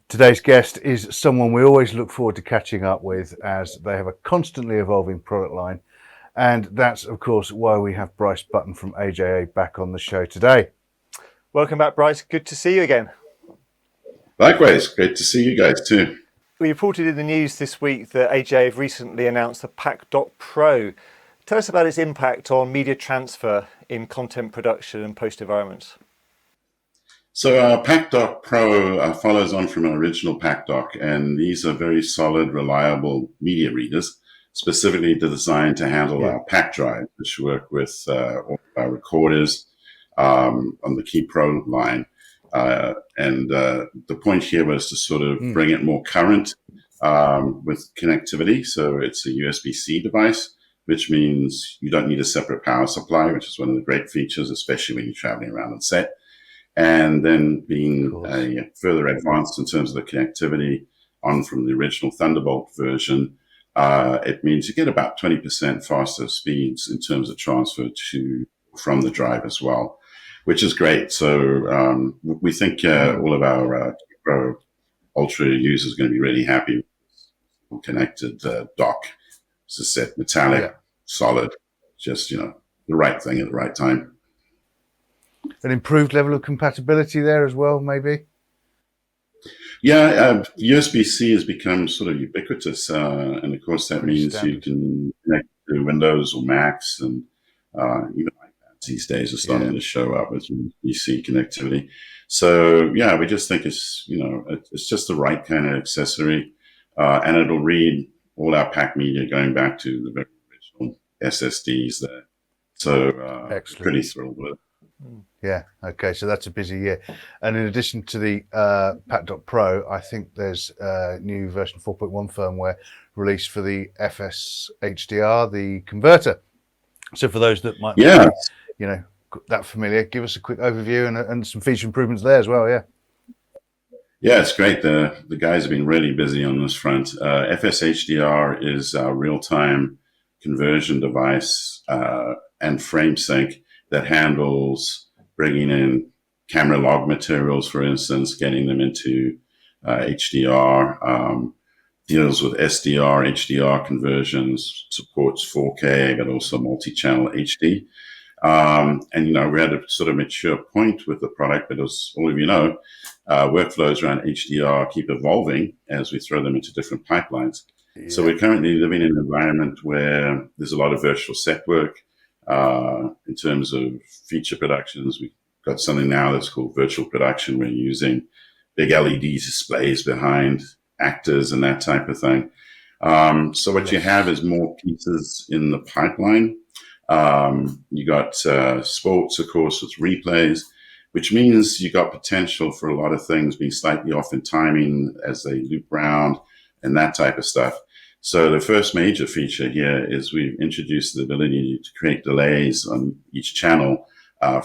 Today's guest is someone we always look forward to catching up with, as they have a constantly evolving product line. And that's, of course, why we have Bryce Button from AJA back on the show today. Welcome back, Bryce. Good to see you again. Likewise, great to see you guys too. We reported in the news this week that AJA have recently announced the PAK Dock Pro. Tell us about its impact on media transfer in content production and post environments. So our PAK Dock Pro follows on from our original PAK Dock, and these are very solid, reliable media readers, specifically designed to handle our PAK drive, which work with all our recorders on the Key Pro line. The point here was to sort of bring it more current with connectivity. So it's a USB-C device, which means you don't need a separate power supply, which is one of the great features, especially when you're traveling around on set. And then being further advanced in terms of the connectivity on from the original Thunderbolt version, it means you get about 20% faster speeds in terms of transfer from the drive as well, which is great. So we think all of our Pro Ultra users are going to be really happy with connected dock. It's a set, metallic, solid, just, the right thing at the right time. An improved level of compatibility there as well, maybe? Yeah, USB-C has become sort of ubiquitous. And of course, that means you can connect to Windows or Macs, and even iPads these days are starting to show up with USB-C connectivity. So yeah, we just think it's just the right kind of accessory, and it'll read all our PAK media going back to the very original SSDs there. So pretty thrilled with it. Yeah, okay, so that's a busy year. And in addition to the PAK Dock Pro, I think there's a new version 4.1 firmware released for the FS-HDR, the converter. So for those that might not be, that familiar, give us a quick overview and some feature improvements there as well, Yeah, it's great. The guys have been really busy on this front. FS-HDR is our real-time conversion device and frame sync that handles bringing in camera log materials, for instance, getting them into HDR, deals with SDR, HDR conversions, supports 4K, but also multi-channel HD. We're at a sort of mature point with the product, but as all of you know, workflows around HDR keep evolving as we throw them into different pipelines. Yeah. So we're currently living in an environment where there's a lot of virtual set work. In terms of feature productions, we've got something now that's called virtual production. We're using big LED displays behind actors and that type of thing. So what you have is more pieces in the pipeline. You got sports, of course, with replays, which means you got potential for a lot of things being slightly off in timing as they loop round and that type of stuff. So the first major feature here is we've introduced the ability to create delays on each channel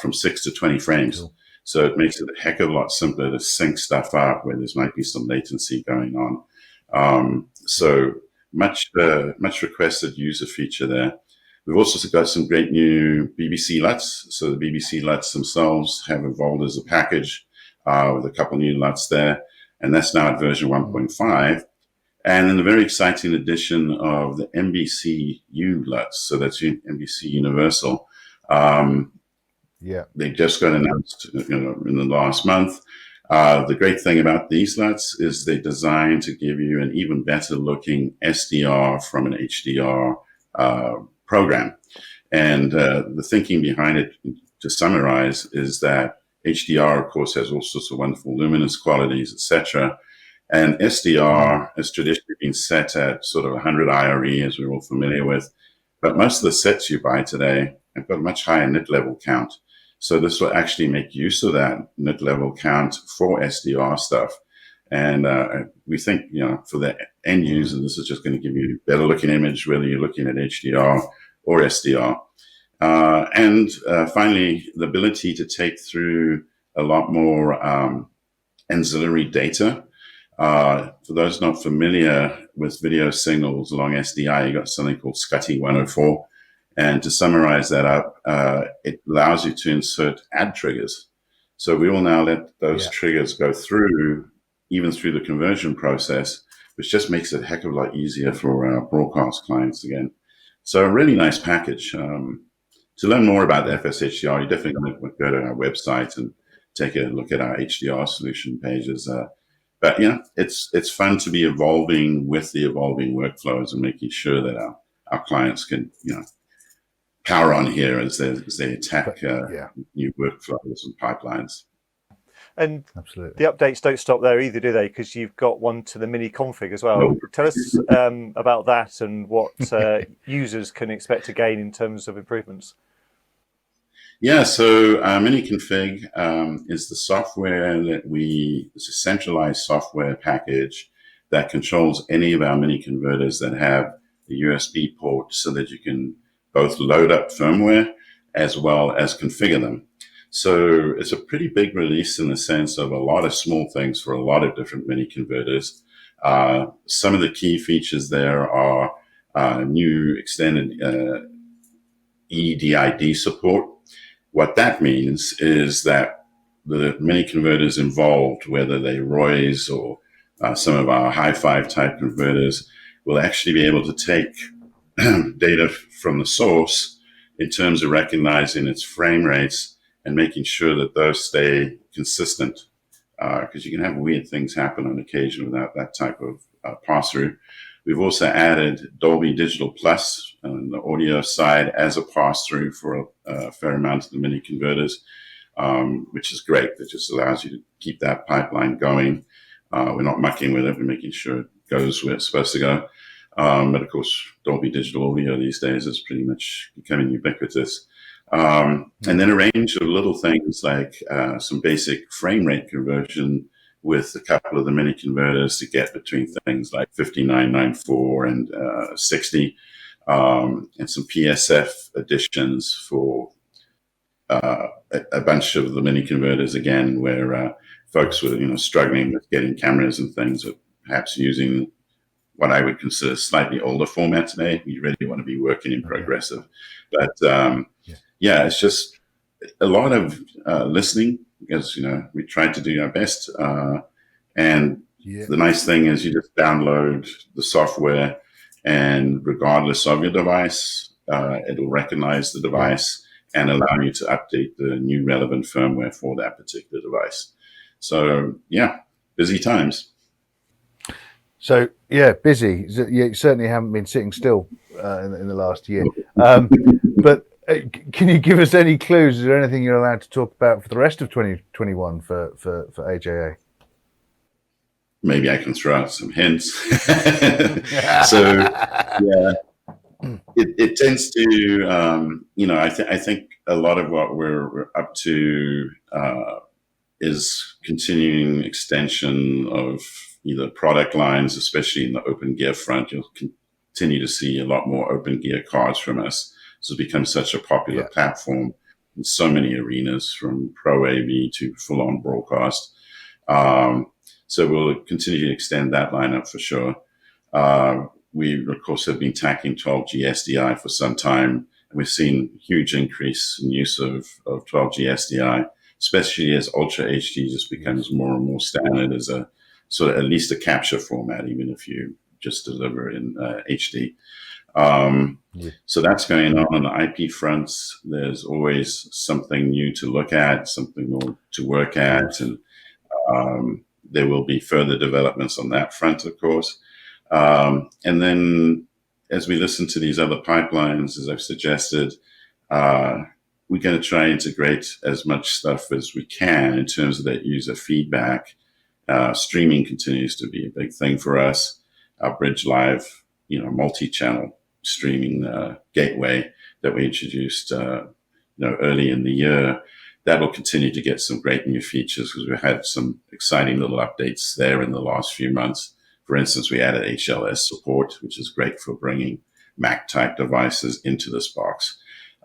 from 6 to 20 frames. Cool. So it makes it a heck of a lot simpler to sync stuff up where there might be some latency going on. So much requested user feature there. We've also got some great new BBC LUTs. So the BBC LUTs themselves have evolved as a package with a couple new LUTs there. And that's now at version 1.5. And then a very exciting addition of the NBCU LUTs. So that's NBC Universal. They just got announced in the last month. The great thing about these LUTs is they're designed to give you an even better looking SDR from an HDR program. And the thinking behind it, to summarize, is that HDR, of course, has all sorts of wonderful luminance qualities, etc. And SDR has traditionally been set at sort of 100 IRE, as we're all familiar with. But most of the sets you buy today have got a much higher nit level count. So this will actually make use of that nit level count for SDR stuff. And we think, for the end user, this is just going to give you a better looking image, whether you're looking at HDR or SDR. And finally, the ability to take through a lot more ancillary data. For those not familiar with video signals along SDI, you got something called SCSI 104. And to summarize that up, it allows you to insert ad triggers. So we will now let those triggers go through even through the conversion process, which just makes it a heck of a lot easier for our broadcast clients again. So a really nice package. To learn more about the FS-HDR, you definitely want to go to our website and take a look at our HDR solution pages. But it's fun to be evolving with the evolving workflows and making sure that our clients can power on here as they attack new workflows and pipelines. And Absolutely. the updates don't stop there either, do they? Because you've got one to the MiniConfig as well. No. Tell us about that and what users can expect to gain in terms of improvements. Yeah, so MiniConfig is the software it's a centralized software package that controls any of our mini converters that have the USB port so that you can both load up firmware as well as configure them. So it's a pretty big release in the sense of a lot of small things for a lot of different mini converters. Some of the key features there are new extended EDID support. What that means is that the mini converters involved, whether they Roy's or some of our high-five type converters, will actually be able to take data from the source in terms of recognizing its frame rates and making sure that those stay consistent, because you can have weird things happen on occasion without that type of pass-through. We've also added Dolby Digital Plus on the audio side as a pass-through for a fair amount of the mini converters, which is great. That just allows you to keep that pipeline going. We're not mucking with it. We're making sure it goes where it's supposed to go. But of course, Dolby Digital Audio these days is pretty much becoming ubiquitous. And then a range of little things like some basic frame rate conversion with a couple of the mini converters to get between things like 5994 and 60, and some PSF additions for a bunch of the mini converters again, where folks were struggling with getting cameras and things, or perhaps using what I would consider slightly older format today. You really want to be working in progressive, but it's just a lot of listening, because we tried to do our best, and the nice thing is you just download the software, and regardless of your device, it'll recognize the device and allow you to update the new relevant firmware for that particular device. So busy times. So busy. You certainly haven't been sitting still in the last year. But can you give us any clues? Is there anything you're allowed to talk about for the rest of 2021 for AJA? Maybe I can throw out some hints. So it tends to, I think a lot of what we're up to is continuing extension of either product lines, especially in the open gear front. You'll continue to see a lot more open gear cards from us. So it's become such a popular platform in so many arenas, from Pro AV to full-on broadcast. So we'll continue to extend that lineup for sure. We, of course, have been tacking 12G SDI for some time, and we've seen a huge increase in use of 12G SDI, especially as Ultra HD just becomes more and more standard as a sort of at least a capture format, even if you just deliver in HD. So that's going on the IP fronts. There's always something new to look at, something more to work at, and there will be further developments on that front, of course. And then as we listen to these other pipelines, as I've suggested, we're going to try and integrate as much stuff as we can in terms of that user feedback. Streaming continues to be a big thing for us. Our Bridge Live, multi-channel streaming gateway that we introduced, early in the year, that will continue to get some great new features, because we've had some exciting little updates there in the last few months. For instance, we added HLS support, which is great for bringing Mac-type devices into this box.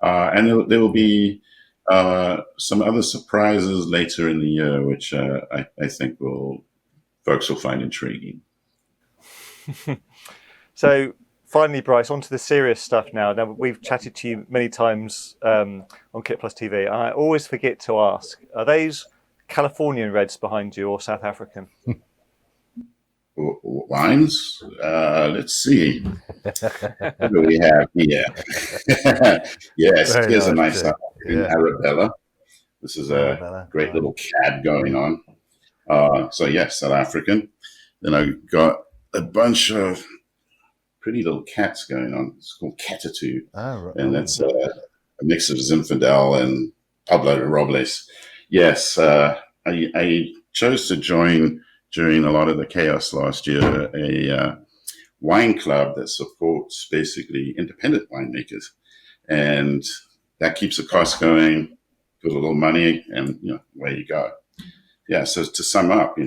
And there will be some other surprises later in the year, which I think folks will find intriguing. So finally, Bryce, on to the serious stuff now. Now, we've chatted to you many times on KitPlus TV, and I always forget to ask, are those Californian Reds behind you or South African? wines. Let's see. What do we have here? Yes, Very here's a nice, nice Jay. Yeah. Arabella. This is a Arabella, great right. little cad going on. So yes, South African. Then I got a bunch of pretty little cats going on. It's called Catatu, Oh, right. and that's a mix of Zinfandel and Pablo Robles. Yes, I chose to join during a lot of the chaos last year a wine club that supports basically independent winemakers, and that keeps the cost going, put a little money, and away you go. Yeah. So to sum up,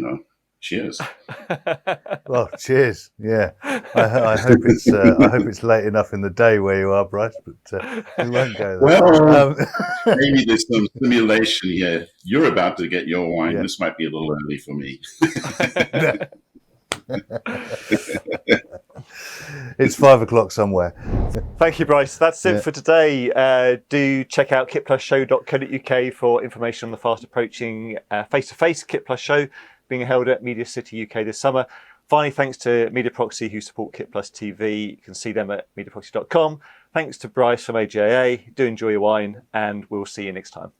cheers. Well, cheers. Yeah, I hope it's late enough in the day where you are, Bryce, but we won't go there. Well, maybe there's some simulation here. You're about to get your wine. Yeah. This might be a little early for me. It's 5 o'clock somewhere. Thank you, Bryce. That's it for today. Do check out kitplusshow.co.uk for information on the fast approaching face-to-face KitPlus show being held at Media City UK this summer. Finally, thanks to Mediaproxy who support KitPlus TV. You can see them at mediaproxy.com. Thanks to Bryce from AJA. Do enjoy your wine, and we'll see you next time.